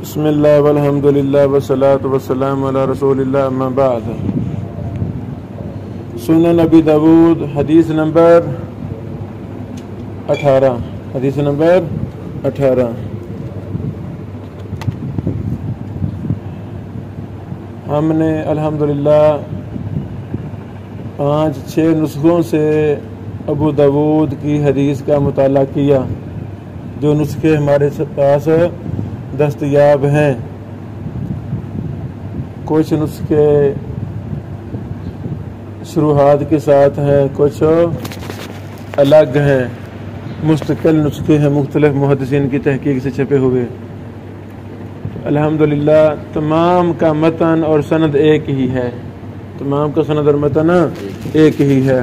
بسم اللہ والحمد للہ والصلاة والسلام علی رسول اللہ اما بعد۔ سنن ابی داود حدیث نمبر 18 ہم نے الحمدللہ 5-6 نسخوں سے ابو داود کی حدیث کا مطالعہ کیا۔ جو نسخے ہمارے پاس دستیاب ہیں، کچھ نسخے شروحات کے ساتھ ہیں، کچھ الگ ہیں، مستقل نسخے ہیں مختلف محدثین کی تحقیق سے چھپے ہوئے۔ الحمدللہ تمام کا متن اور سند ایک ہی ہے، تمام کا سند اور متن ایک ہی ہے،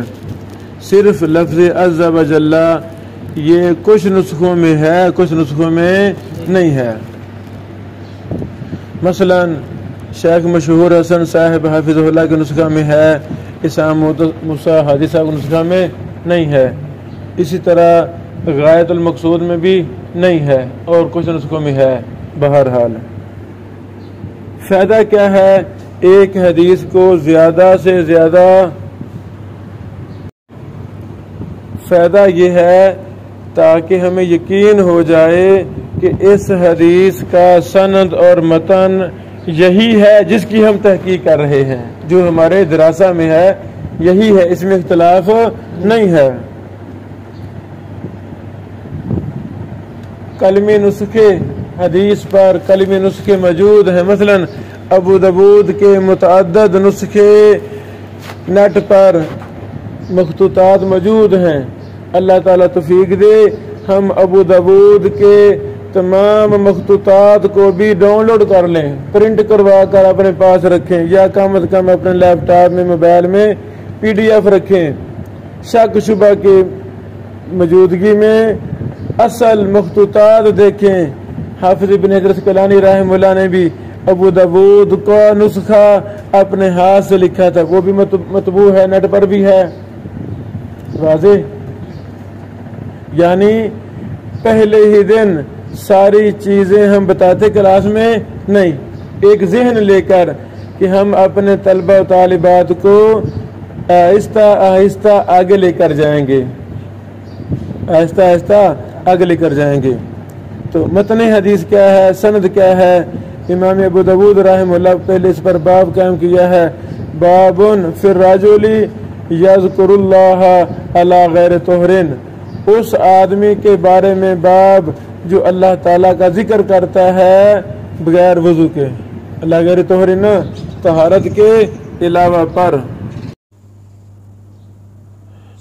صرف لفظ عز و جل یہ کچھ نسخوں میں ہے، کچھ نسخوں میں نہیں ہے۔ مثلا شیخ مشہور حسن صاحب حافظ اللہ کے نسخہ میں ہے، اسام موسیٰ حادی صاحب کے نسخہ میں نہیں ہے، اسی طرح غایت المقصود میں بھی نہیں ہے، اور کچھ نسخوں میں ہے۔ بہرحال فائدہ کیا ہے؟ ایک حدیث کو زیادہ سے زیادہ فائدہ یہ ہے تاکہ ہمیں یقین ہو جائے کہ اس حدیث کا سند اور متن یہی ہے جس کی ہم تحقیق کر رہے ہیں، جو ہمارے دراسہ میں ہے یہی ہے، اس میں اختلاف نہیں ہے۔ کلمی نسخے حدیث پر کلمی نسخے موجود ہیں، مثلا ابو داود کے متعدد نسخے نیٹ پر مخطوطات موجود ہیں۔ اللہ تعالیٰ توفیق دے ہم ابو داود کے تمام مخطوطات کو بھی ڈاؤن لوڈ کر لیں، پرنٹ کروا کر اپنے پاس رکھیں، یا کم از کم اپنے لیپ ٹاپ میں موبائل میں PDF رکھیں۔ شک شبہ کی موجودگی میں اصل مخطوطات دیکھیں۔ حافظ ابن حجر اسقلانی رحمہ اللہ نے بھی ابو داود کا نسخہ اپنے ہاتھ سے لکھا تھا، وہ بھی مطبوع ہے، نیٹ پر بھی ہے۔ واضح؟ یعنی پہلے ہی دن ساری چیزیں ہم بتاتے کلاس میں نہیں، ایک ذہن لے کر کہ ہم اپنے طلبہ و طالبات کو آہستہ آہستہ آگے لے کر جائیں گے، آہستہ آہستہ آگے لے کر جائیں گے۔ تو متن حدیث کیا ہے، سند کیا ہے؟ امام ابو داود رحمہ اللہ پہلے اس پر باب قائم کیا ہے، باب فی الرجل یذکر اللہ علی غیر طہر، اس آدمی کے بارے میں باب جو اللہ تعالیٰ کا ذکر کرتا ہے بغیر وضو کے، اللہ غیر طہر طہارت کے علاوہ پر۔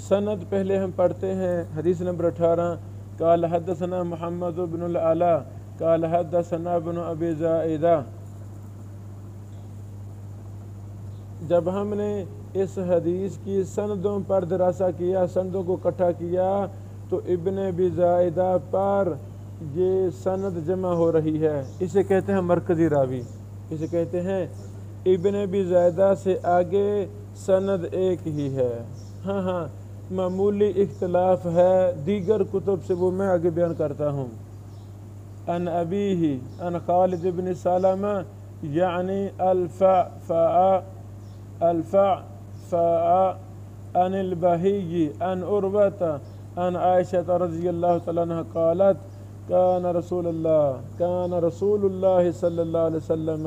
سند پہلے ہم پڑھتے ہیں، حدیث نمبر 18، قال حدثنا محمد بن العلا قال حدثنا ابن ابی زائدہ۔ جب ہم نے اس حدیث کی سندوں پر دراسہ کیا، سندوں کو اکٹھا کیا، تو ابن ابی زائدہ پر یہ سند جمع ہو رہی ہے، اسے کہتے ہیں مرکزی راوی، اسے کہتے ہیں ابن ابی زائدہ سے آگے سند ایک ہی ہے۔ ہاں معمولی اختلاف ہے دیگر کتب سے، وہ میں آگے بیان کرتا ہوں۔ ان ابیہ ان خالد بن سلمہ یعنی الفع ان البہی ان عروۃ ان عائشہ رضی اللہ تعالیٰ عنہ قالت کان رسول اللہ صلی اللہ علیہ وسلم،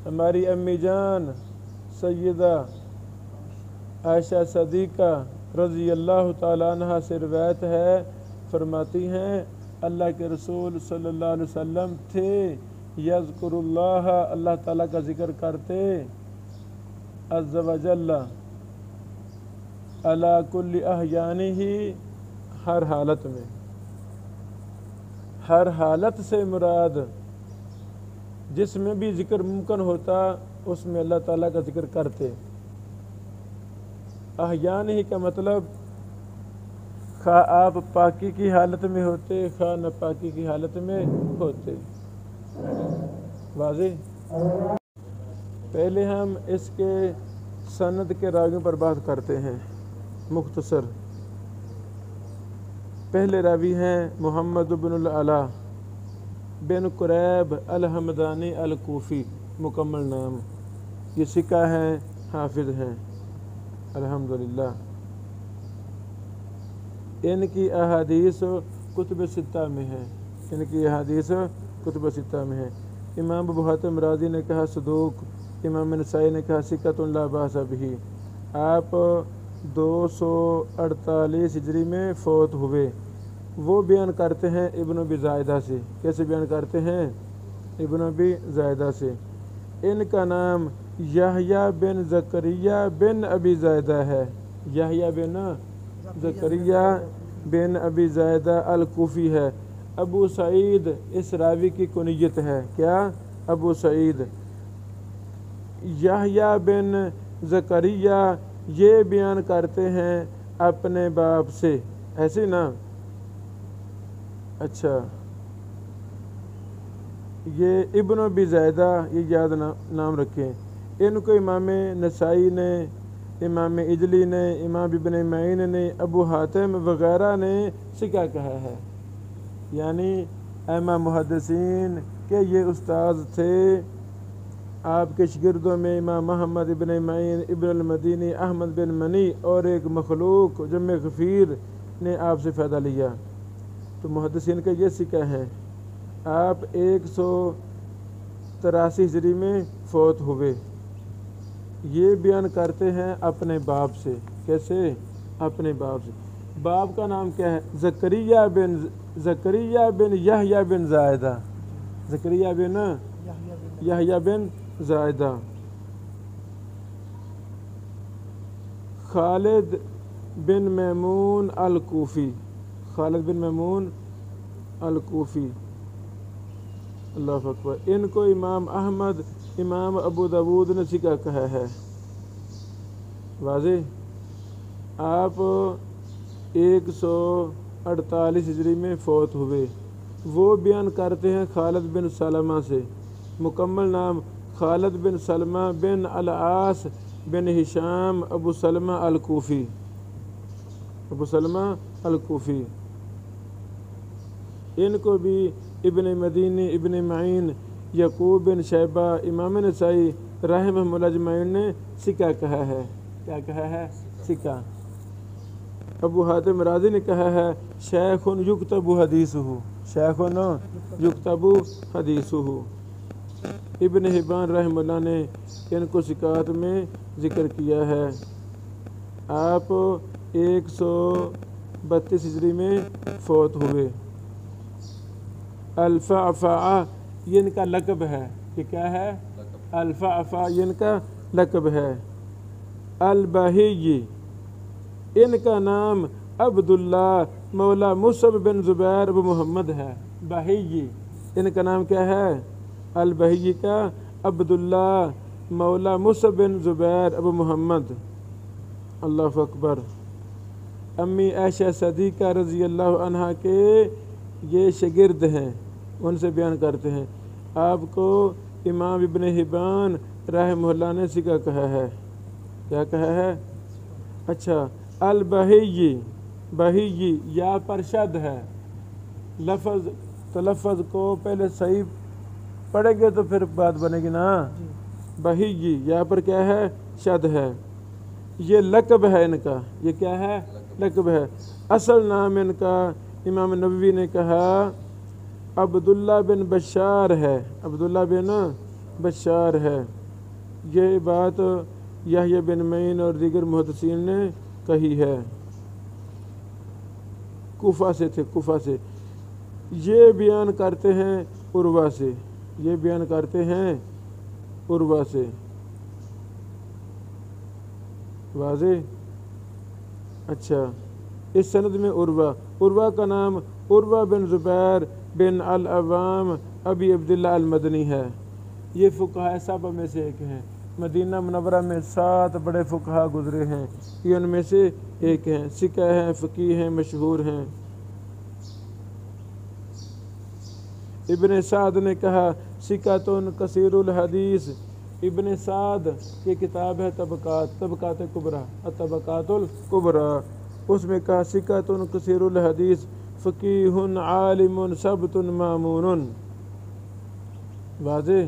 ہماری امی جان سیدہ عائشہ صدیقہ رضی اللہ تعالیٰ عنہ سے روایت ہے، فرماتی ہیں اللہ کے رسول صلی اللہ علیہ وسلم تھے یذکر اللہ، اللہ تعالیٰ کا ذکر کرتے، عز و جل علی کل احیانہ، ہر حالت میں، ہر حالت سے مراد جس میں بھی ذکر ممکن ہوتا اس میں اللہ تعالیٰ کا ذکر کرتے۔ احیان ہی کا مطلب خواہ آپ پاکی کی حالت میں ہوتے، خواہ ناپاکی کی حالت میں ہوتے۔ واضح؟ پہلے ہم اس کے سند کے راویوں پر بات کرتے ہیں مختصر۔ پہلے راوی ہیں محمد بن العلا، بن قریب الحمدانی الکوفی مکمل نام، یہ سکہ ہیں، حافظ ہیں الحمدللہ۔ ان کی احادیث کتب ستہ میں ہیں، ان کی احادیث کتب ستہ میں ہیں۔ امام ابو حاتم رازی نے کہا صدوق، امام نسائی نے کہا ثقۃ لا باس بہ۔ آپ 248 ہجری میں فوت ہوئے۔ وہ بیان کرتے ہیں ابن ابی زائدہ سے، کیسے بیان کرتے ہیں؟ ابن ابی زائدہ سے۔ ان کا نام یحییٰ بن زکریا بن ابی زائدہ ہے، یحییٰ بن زکریا بن ابی زائدہ الکوفی ہے۔ ابو سعید اس راوی کی کنیت ہے، کیا؟ ابو سعید۔ یحییٰ بن زکریا یہ بیان کرتے ہیں اپنے باپ سے، ایسے نا؟ اچھا، یہ ابن ابی زائدہ، یہ یاد نام رکھیں۔ ان کو امام نسائی نے، امام اجلی نے، امام ابن معین نے، ابو حاتم وغیرہ نے ثقہ کہا ہے، یعنی ائمہ محدثین کے یہ استاد تھے۔ آپ کے شاگردوں میں امام محمد ابن معین، ابن المدینی، احمد بن منی اور ایک مخلوق جمع غفیر نے آپ سے فائدہ لیا، تو محدثین کا یہ ثقہ ہے۔ آپ 183 ہجری میں فوت ہوئے۔ یہ بیان کرتے ہیں اپنے باپ سے، کیسے؟ اپنے باپ سے۔ باپ کا نام کیا ہے؟ زکریا بن یحییٰ بن زائدہ، زکریا بن یحییٰ بن زائدہ۔ خالد بن میمون الکوفی، خالد بن میمون الکوفی، اللہ اکبر۔ ان کو امام احمد، امام ابو داود نے ثقہ کہا ہے، واضح۔ آپ 148 ہجری میں فوت ہوئے۔ وہ بیان کرتے ہیں خالد بن سلمہ سے، مکمل نام خالد بن سلمہ بن العاص بن ہشام ابو سلمہ الکوفی، ابو سلمہ الکوفی۔ ان کو بھی ابن مدینی، ابن معین، یعقوب بن شیبہ، امام نسائی رحمہم اللہ اجمعین نے ثقہ کہا ہے، کیا کہا ہے؟ ثقہ۔ ابو حاتم رازی نے کہا ہے شیخ یکتب حدیثہ، شیخ یکتب حدیثہ۔ ابن حبان رحمہ اللہ نے ان کو ثقات میں ذکر کیا ہے۔ آپ 132 ہجری میں فوت ہوئے۔ الفعفع یہ ان کا لقب ہے، کہ کیا ہے؟ الفعفع یہ ان کا لقب ہے۔ البہی ان کا نام عبداللہ مولا مصعب بن زبیر ابو محمد ہے۔ بہی ان کا نام کیا ہے؟ البہی کا عبداللہ مولا مصعب بن زبیر ابو محمد، اللہ اکبر۔ امی عائشہ صدیقہ رضی اللہ عنہا کے یہ شاگرد ہیں، ان سے بیان کرتے ہیں۔ آپ کو امام ابن حبان رحمہ اللہ نے ثقہ کہا ہے، کیا کہا ہے؟ اچھا، البہی، بہی یا پر شد ہے، لفظ تلفظ کو پہلے صحیح پڑھیں گے تو پھر بات بنے گی نا۔ بہی یا پر کیا ہے؟ شد ہے۔ یہ لقب ہے ان کا، یہ کیا ہے؟ لقب ہے۔ اصل نام ان کا امام نووی نے کہا عبداللہ بن بشار ہے، عبداللہ بن بشار ہے۔ یہ بات یحییٰ بن معین اور دیگر محدثین نے کہی ہے، کوفہ سے تھے، کوفہ سے۔ یہ بیان کرتے ہیں عروہ سے، یہ بیان کرتے ہیں عروہ سے، واضح۔ اچھا، اس سند میں عروہ کا نام عروہ بن زبیر بن العوام ابی عبداللہ المدنی ہے۔ یہ فقہاء سبع میں سے ایک ہیں۔ مدینہ منورہ میں 7 بڑے فقہاء گزرے ہیں، یہ ان میں سے ایک ہیں، ثقہ ہیں، فقیہ ہیں، مشہور ہیں۔ ابن سعد نے کہا ثقۃ کثیر الحدیث، ابن سعد کی کتاب ہے طبقات، طبقات کبریٰ، الطبقات الکبریٰ، اس میں کہا ثقۃ کثیر الحدیث، فقیہ عالم ثبت مامون، واضح۔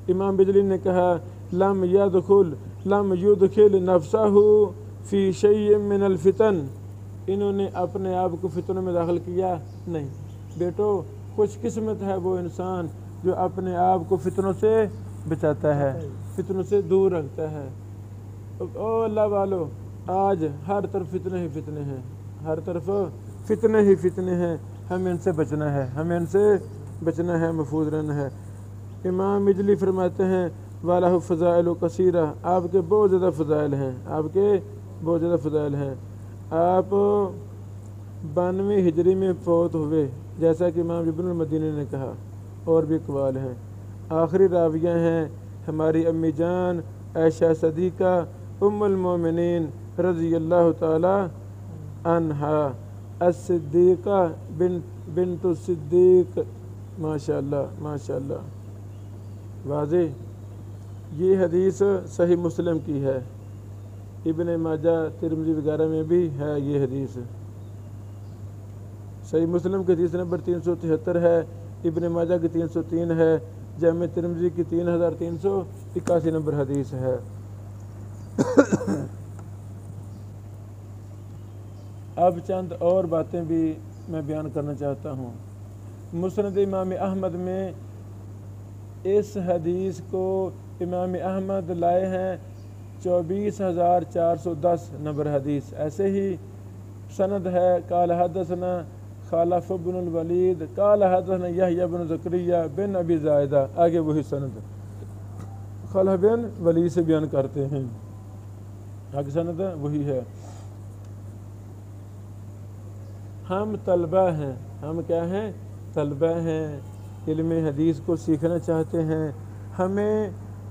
امام بجلی نے کہا لم یدخل نفسہ فی شیء من الفتن، انہوں نے اپنے آپ کو فتنوں میں داخل کیا نہیں۔ بیٹو خوش قسمت ہے وہ انسان جو اپنے آپ کو فتنوں سے بچاتا ہے، فتنوں سے دور رکھتا ہے۔ او اللہ والو، آج ہر طرف فتنے ہی فتنے ہیں، ہر طرف فتنے ہی فتنے ہیں، ہمیں ان سے بچنا ہے، ہمیں ان سے بچنا ہے، محفوظ رہنا ہے۔ امام بجلی فرماتے ہیں وَلَهُ فضائل کثیرہ، آپ کے بہت زیادہ فضائل ہیں، آپ کے بہت زیادہ فضائل ہیں۔ آپ 92 ہجری میں فوت ہوئے، جیسا کہ امام ابن المدینی نے کہا، اور بھی اقوال ہیں۔ آخری راویہ ہیں ہماری امی جان عائشہ صدیقہ ام المومنین رضی اللہ تعالی عنہا، الصدیقہ بنت الصدیق، ماشاء اللہ ماشاء اللہ۔ واضح، یہ حدیث صحیح مسلم کی ہے، ابن ماجہ ترمذی وغیرہ میں بھی ہے یہ حدیث۔ صحیح مسلم کی حدیث نمبر 373 ہے، ابن ماجہ کی 303 ہے، جامع ترمذی کی 3381 نمبر حدیث ہے۔ اب چند اور باتیں بھی میں بیان کرنا چاہتا ہوں۔ مسند امام احمد میں اس حدیث کو امام احمد لائے ہیں 24,410 نمبر حدیث۔ ایسے ہی سند ہے قال حدثنا خلف بن الولید قال حدثنا یحییٰ بن زکریا بن ابی زائدہ، آگے وہی سند خلف بن ولید سے بیان کرتے ہیں، آگے سند وہی ہے۔ ہم طلبہ ہیں، ہم کیا ہیں؟ طلبہ ہیں، علم حدیث کو سیکھنا چاہتے ہیں۔ ہمیں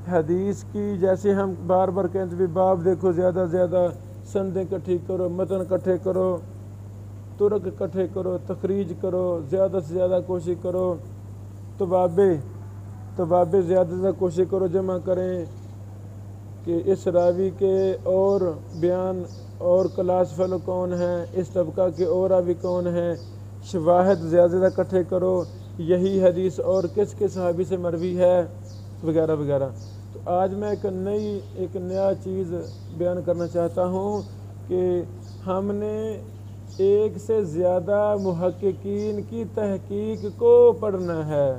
حدیث کی، جیسے ہم بار بار کہتے ہیں باب دیکھو، زیادہ زیادہ سندیں اکٹھی کرو، متن اکٹھے کرو، ترک اکٹھے کرو، تخریج کرو، زیادہ سے زیادہ کوشش کرو، توابع زیادہ سے زیادہ کوشش کرو جمع کریں کہ اس راوی کے اور بیان اور کلاس فیلو کون ہیں، اس طبقہ کے اور راوی کون ہیں، شواہد زیادہ سے زیادہ اکٹھے کرو، یہی حدیث اور کس کے صحابی سے مروی ہے، وغیرہ وغیرہ۔ تو آج میں ایک نیا چیز بیان کرنا چاہتا ہوں کہ ہم نے ایک سے زیادہ محققین کی تحقیق کو پڑھنا ہے۔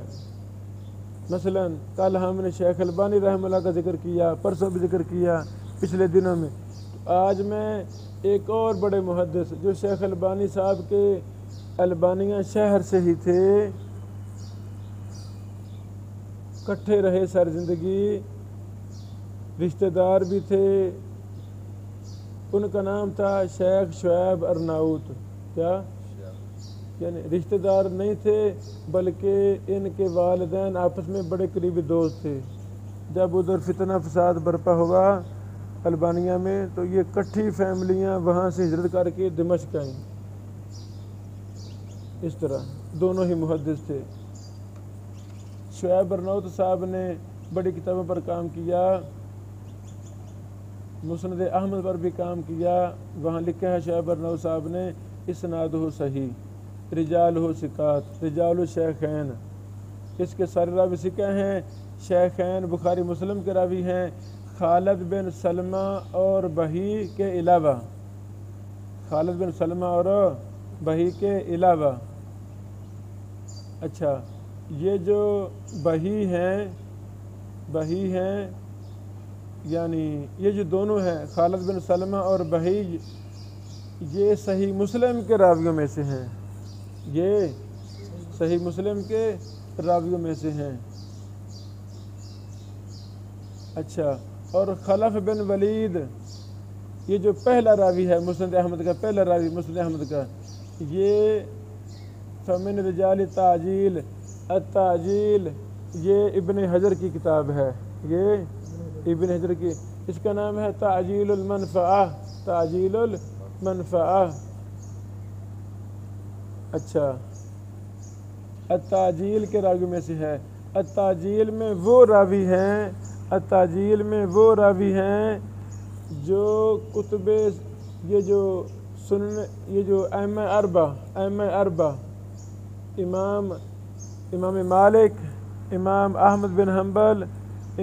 مثلا کل ہم نے شیخ البانی رحمہ اللہ کا ذکر کیا، پرسوں بھی ذکر کیا، پچھلے دنوں میں۔ آج میں ایک اور بڑے محدث جو شیخ البانی صاحب کے البانیہ شہر سے ہی تھے، کٹھے رہے ساری زندگی، رشتہ دار بھی تھے، ان کا نام تھا شیخ شعیب ارناؤت۔ کیا؟ یعنی رشتہ دار نہیں تھے بلکہ ان کے والدین آپس میں بڑے قریبی دوست تھے۔ جب ادھر فتنہ فساد برپا ہوا البانیہ میں تو یہ کٹھی فیملیاں وہاں سے ہجرت کر کے دمشق آئیں۔ اس طرح دونوں ہی محدث تھے۔ شعیب ارناؤت صاحب نے بڑی کتابوں پر کام کیا، مسند احمد پر بھی کام کیا۔ وہاں لکھا ہے شعیب ارناؤت صاحب نے اسناد ہو صحیح، رجال ہو ثقات، رجال الشیخین، اس کے سارے راوی ثقہ ہیں، شیخین بخاری مسلم کے راوی ہیں، خالد بن سلمہ اور بہی کے علاوہ، خالد بن سلمہ اور بہی کے علاوہ۔ اچھا، یہ جو بہی ہیں یعنی یہ جو دونوں ہیں خالد بن سلمہ اور بہی، یہ صحیح مسلم کے راویوں میں سے ہیں، یہ صحیح مسلم کے راویوں میں سے ہیں۔ اچھا، اور خلف بن ولید، یہ جو پہلا راوی ہے مسند احمد کا، پہلا راوی مسند احمد کا، یہ فمن رجال التعجیل، التعجیل یہ ابن حجر کی کتاب ہے، یہ ابن حجر کی، اس کا نام ہے تعجیل المنفعہ، تعجیل المنفعہ۔ اچھا، التعجیل کے راوی میں سے ہے۔ التعجیل میں وہ راوی ہیں، التعجیل میں وہ راوی ہیں جو کتب، یہ جو ائمہ اربع امام مالک، امام احمد بن حنبل،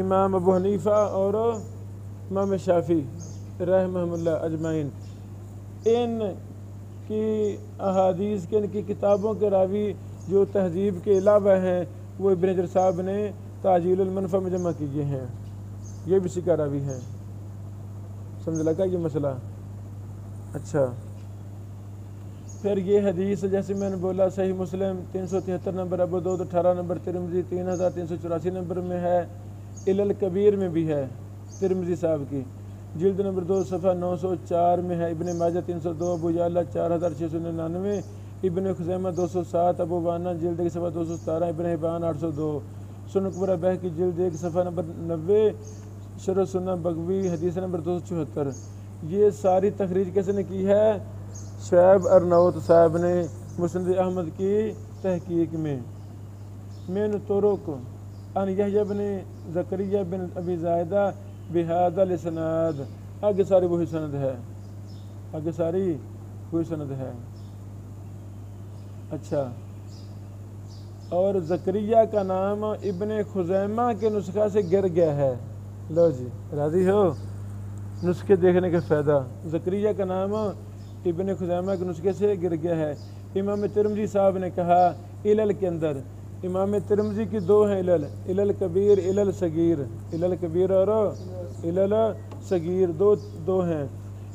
امام ابو حنیفہ اور امام شافعی رحمہم اللہ اجمعین، ان کی احادیث کے، ان کی کتابوں کے راوی جو تہذیب کے علاوہ ہیں وہ ابن حجر صاحب نے تعجیل المنفع میں جمع کیے ہیں، یہ بھی اسی کا راوی ہیں۔ سمجھ لگا یہ مسئلہ؟ اچھا، پھر یہ حدیث جیسے میں نے بولا صحیح مسلم 373 نمبر، ابو داؤد 18 نمبر، ترمذی 3384 نمبر میں ہے، علل کبیر میں بھی ہے ترمذی صاحب کی، جلد نمبر 2 صفحہ 904 میں ہے، ابن ماجہ 302، ابو یعلا 4699، ابن خزیمہ 207، ابو وانا جلد 1 صفحہ 217، ابن حبان 802، سنن کبری بہقی جلد 1 صفحہ نمبر 90، شرح سنن بغوی حدیث نمبر 274۔ یہ ساری تخریج کس نے کی ہے؟ شعیب ارناؤت صاحب نے مسند احمد کی تحقیق میں۔ من طرق ان یحییٰ بن زکریا بن ابی زائدہ بہذا الاسناد، آگے ساری وہی سند ہے، آگے ساری وہی سند ہے۔ اچھا، اور زکریا کا نام ابن خزیمہ کے نسخہ سے گر گیا ہے۔ لو جی راضی ہو؟ نسخے دیکھنے کا فائدہ، زکریا کا نام ابن خزیمہ کے نسخے سے گر گیا ہے۔ امام ترمذی صاحب نے کہا علل کے اندر، امام ترمذی کی دو ہیں علل، علل کبیر، علل صغیر، علل کبیر اور علل صغیر دو ہیں۔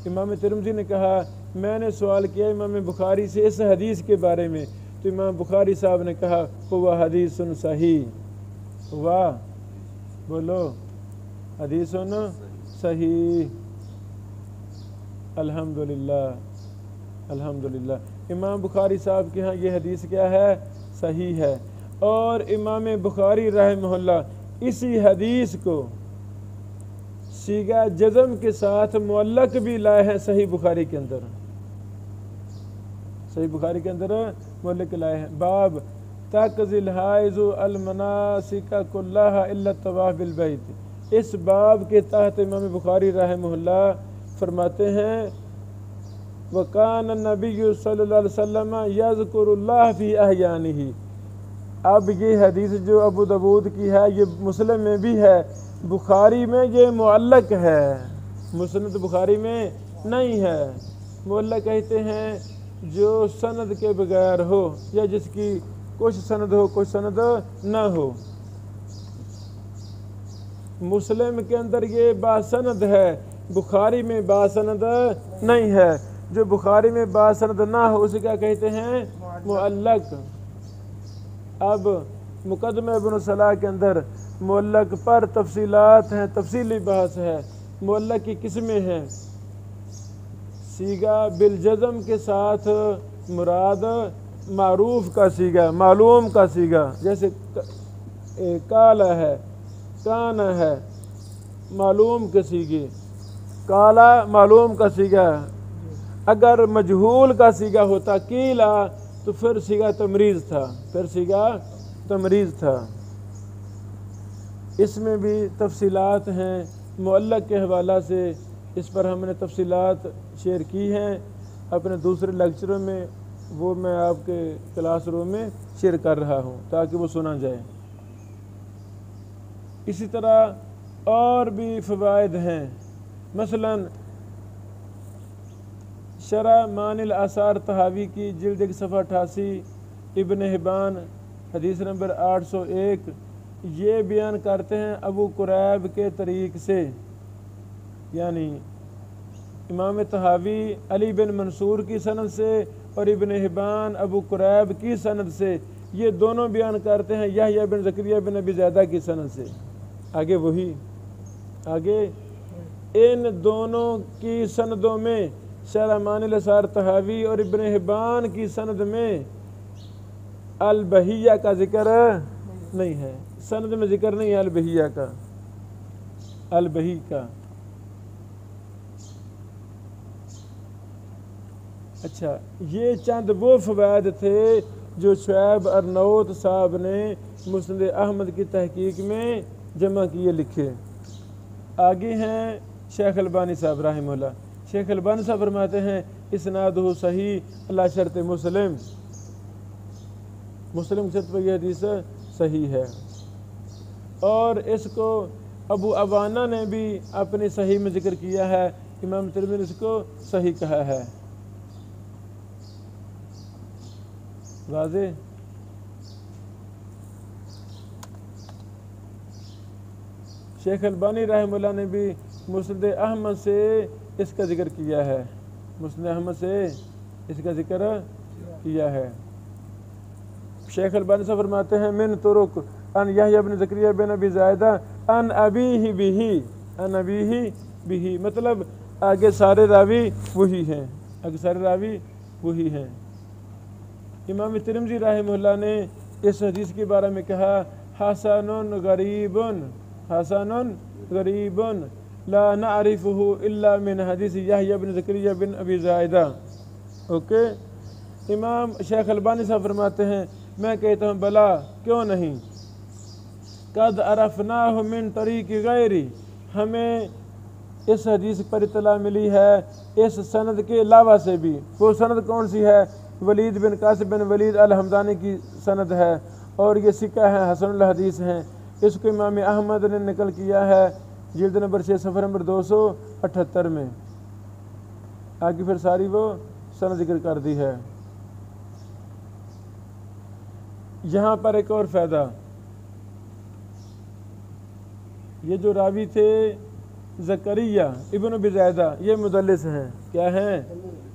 امام ترمذی نے کہا میں نے سوال کیا امام بخاری سے اس حدیث کے بارے میں، تو امام بخاری صاحب نے کہا وہ حدیث صحیح، واہ بولو حدیث صحیح، الحمدللہ الحمدللہ۔ امام بخاری صاحب کے ہاں یہ حدیث کیا ہے؟ صحیح ہے۔ اور امام بخاری رحمہ اللہ اسی حدیث کو صیغہ جزم کے ساتھ معلق بھی لائے ہیں صحیح بخاری کے اندر، صحیح بخاری کے اندر معلق لائے ہیں۔ باب تقضی الحائض المناسک کلھا الا الطواف بالبیت، اس باب کے تحت امام بخاری رحمہ اللہ فرماتے ہیں وَقَانَ النَّبِيُّ صلی اللہ علیہ وسلم يَذْكُرُ اللَّهَ فِي أَحْيَانِهِ۔ اب یہ حدیث جو ابو داؤد کی ہے یہ مسلم میں بھی ہے، بخاری میں یہ معلق ہے، مسند بخاری میں نہیں ہے۔ معلق کہتے ہیں جو سند کے بغیر ہو یا جس کی کچھ سند ہو کچھ سند نہ ہو۔ مسلم کے اندر یہ باسند ہے، بخاری میں باسند نہیں ہے۔ جو بخاری میں باسند نہ ہو اسے کیا کہتے ہیں؟ معلق۔ اب مقدمہ ابن صلاح کے اندر معلق پر تفصیلات ہیں، تفصیلی بحث ہے۔ معلق کی قسمیں ہیں، صیغہ بالجزم کے ساتھ مراد معروف کا صیغہ، معلوم کا صیغہ، جیسے کالا ہے، کانا ہے، معلوم کے صیغے، کالا معلوم کا صیغہ۔ اگر مجہول کا صیغہ ہوتا کیلا تو پھر صیغہ تمریز تھا، پھر صیغہ تمریز تھا۔ اس میں بھی تفصیلات ہیں معلق کے حوالہ سے، اس پر ہم نے تفصیلات شیئر کی ہیں اپنے دوسرے لیکچروں میں، وہ میں آپ کے کلاس روم میں شیئر کر رہا ہوں تاکہ وہ سنا جائے۔ اسی طرح اور بھی فوائد ہیں، مثلا شرح معانی الآثار طحاوی کی جلد 1 صفحہ 88، ابن حبان حدیث نمبر 801، یہ بیان کرتے ہیں ابو قریب کے طریق سے، یعنی امام طحاوی علی بن منصور کی سند سے اور ابن حبان ابو قریب کی سند سے، یہ دونوں بیان کرتے ہیں یحییٰ بن زکریا بن ابی زیدہ کی سند سے۔ آگے وہی آگے ان دونوں کی سندوں میں شرح معانی الآثار طحاوی اور ابن حبان کی سند میں البہیہ کا ذکر نہیں ہے، سند میں ذکر نہیں ہے البہیہ کا، البہی کا۔ اچھا، یہ چند وہ فوائد تھے جو شعیب ارناؤت صاحب نے مسند احمد کی تحقیق میں جمع کیے لکھے۔ آگے ہیں شیخ البانی صاحب رحمہ اللہ۔ شیخ البانی صاحب فرماتے ہیں اسنادہ صحیح علی شرط مسلم، مسلم کی شرط پر یہ حدیث صحیح ہے۔ اور اس کو ابو عوانہ نے بھی اپنی صحیح میں ذکر کیا ہے، امام ترمذی نے اس کو صحیح کہا ہے۔ واضح؟ شیخ البانی رحمہ اللہ نے بھی مسند احمد سے اس کا ذکر کیا ہے، مسند احمد سے اس کا ذکر کیا ہے۔ شیخ البانی سے فرماتے ہیں من طرق ان یحییٰ بن زکریا بن ابی زائدہ ان ابیہ بہ، مطلب آگے سارے راوی وہی ہیں، آگے سارے راوی وہی ہیں۔ امام ترمذی رحمہ اللہ نے اس حدیث کے بارے میں کہا حسن غریب لا نعرفه الا من حدیث یحییٰ بن زکریا بن ابی زائدہ۔ اوکے، امام شیخ البانی صاحب فرماتے ہیں میں کہتا ہوں بلا کیوں نہیں، قد عرفناہ من طریق غیری، ہمیں اس حدیث پر اطلاع ملی ہے اس سند کے علاوہ سے بھی۔ وہ سند کون سی ہے؟ ولید بن قاسم بن ولید الحمدانی کی سند ہے، اور یہ ثقہ ہیں، حسن الحدیث ہیں۔ اس کو امام احمد نے نقل کیا ہے جلد نمبر 6 صفحہ نمبر 278 میں، آگے پھر ساری وہ سند ذکر کر دی ہے۔ یہاں پر ایک اور فائدہ، یہ جو راوی تھے زکریا ابن ابی زائدہ، یہ مدلس ہیں، کیا ہیں؟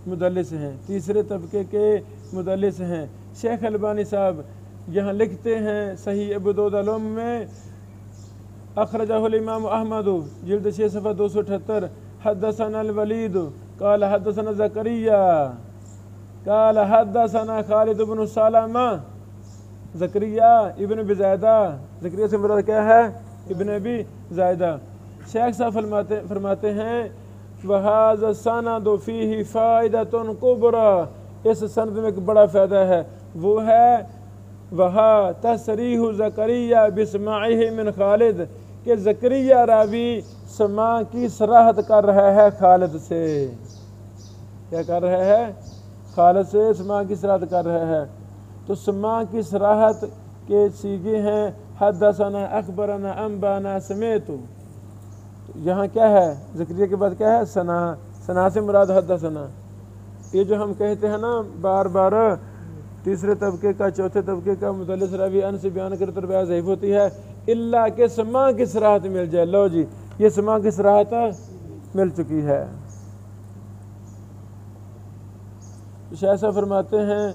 مدلس ہیں، تیسرے طبقے کے مدلس ہیں۔ شیخ البانی صاحب یہاں لکھتے ہیں صحیح ابو داؤد العلوم میں اخرجہ الامام احمد جلد 6 صفحہ 278 حدثنا الولید قال حدثنا زکریا قال حدثنا خالد بن سلمہ، زکریا ابن ابی زائدہ، زکریا سے مراد کیا ہے؟ ابن ابی زائدہ۔ شیخ صاحب فرماتے ہیں وَهَذَا السَّنَدُ فِيهِ فَائِدَةٌ كُبْرَى، اس سند میں ایک بڑا فائدہ ہے، وہ ہے وَهَا تَصْرِيحُ زَكَرِيَّا بِسْمَاعِهِ مِنْ خالد، کہ زکریا راوی سماع کی صراحت کر رہا ہے خالد سے، کیا کر رہا ہے؟ خالد سے سماع کی صراحت کر رہا ہے۔ تو سماع کی صراحت کے سیغے ہیں حدثنا اخبرنا انبانا سمیت، یہاں کیا ہے؟ زکریا کے بعد کیا ہے؟ ثنا سے مراد حدثنا۔ یہ جو ہم کہتے ہیں نا بار بار تیسرے طبقے کا چوتھے طبقے کا مدلس راوی ان سے بیان کرے تو روایت ضعیف ہوتی ہے الا کہ سماع کی صراحت مل جائے۔ لو جی یہ سماع کی صراحت مل چکی ہے۔ شیخ صاحب فرماتے ہیں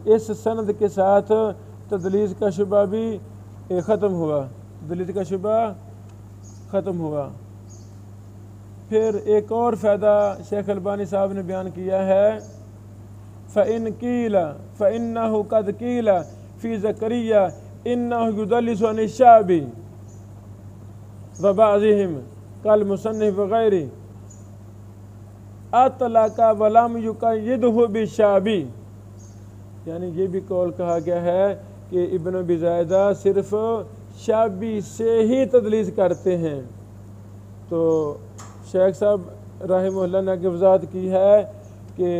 اس سند کے ساتھ تدلیس کا شبہ بھی ختم ہوا، تدلیس کا شبہ ختم ہوا۔ پھر ایک اور فائدہ شیخ البانی صاحب نے بیان کیا ہے فَإِنْ قِيلَ فَإِنَّهُ قَدْ قِيلَ فِي زَكَرِيَّا إِنَّهُ يُدَلِّسُ عَنِ الشَّعْبِ وَبَعْضِهِمْ كَالْمُصَنِّفِ وَغَيْرِهِ أَطْلَقَ وَلَمْ يُقَيِّدْهُ بِالشَّعْبِ، یعنی یہ بھی قول کہا گیا ہے کہ ابن ابی زائدہ صرف شعبی سے ہی تدلیس کرتے ہیں۔ تو شیخ صاحب رحمہ اللہ نے آگے وضاحت کی ہے کہ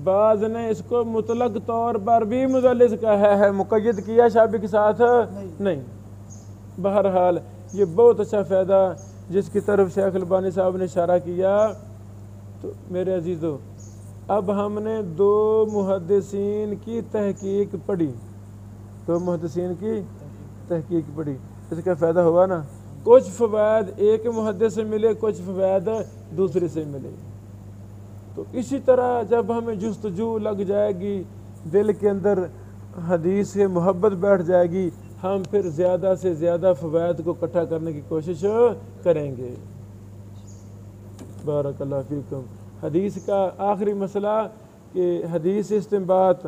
بعض نے اس کو مطلق طور پر بھی مدلس کہا ہے، مقید کیا شعبی کے ساتھ نہیں۔ بہرحال یہ بہت اچھا فائدہ جس کی طرف شیخ البانی صاحب نے اشارہ کیا۔ تو میرے عزیزو اب ہم نے 2 محدثین کی تحقیق پڑھی، 2 محدثین کی تحقیق پڑھی، اس کا فائدہ ہوا نا؟ کچھ فوائد ایک محدث سے ملے، کچھ فوائد دوسرے سے ملے۔ تو اسی طرح جب ہمیں جستجو لگ جائے گی، دل کے اندر حدیث سے محبت بیٹھ جائے گی، ہم پھر زیادہ سے زیادہ فوائد کو اکٹھا کرنے کی کوشش کریں گے۔ بارک اللہ فیکم۔ حدیث کا آخری مسئلہ کہ حدیث استنباط،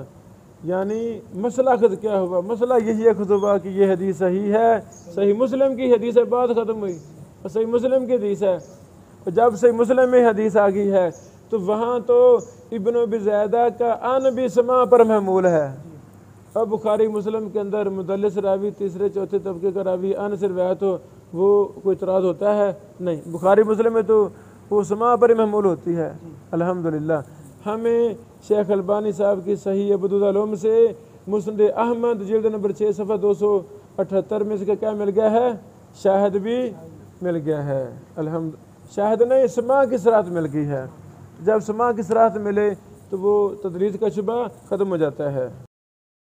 یعنی مسئلہ خود کیا ہوا؟ مسئلہ یہی ہے خطبہ کہ یہ حدیث صحیح ہے، صحیح مسلم کی حدیث ہے، بات ختم ہوئی، صحیح مسلم کی حدیث ہے۔ جب صحیح مسلم میں حدیث آ گئی ہے تو وہاں تو ابن ابی زائدہ کا ان بھی سماع پر محمول ہے۔ اب بخاری مسلم کے اندر مدلس راوی تیسرے چوتھے طبقے کا راوی ان سے روایت ہو، وہ کوئی اعتراض ہوتا ہے؟ نہیں۔ بخاری مسلم میں تو وہ سماع پر ہی محمول ہوتی ہے۔ الحمدللہ ہمیں شیخ البانی صاحب کی صحیح ابو داؤد العلوم سے مسند احمد جلد نمبر 6 صفحہ 278 میں اس کا کیا مل گیا ہے؟ شاہد بھی مل گیا ہے۔ شاہد نہیں، سماع کی صراحت مل گئی ہے۔ جب سماع کی صراحت ملے تو وہ تدلیس کا شبہ ختم ہو جاتا ہے۔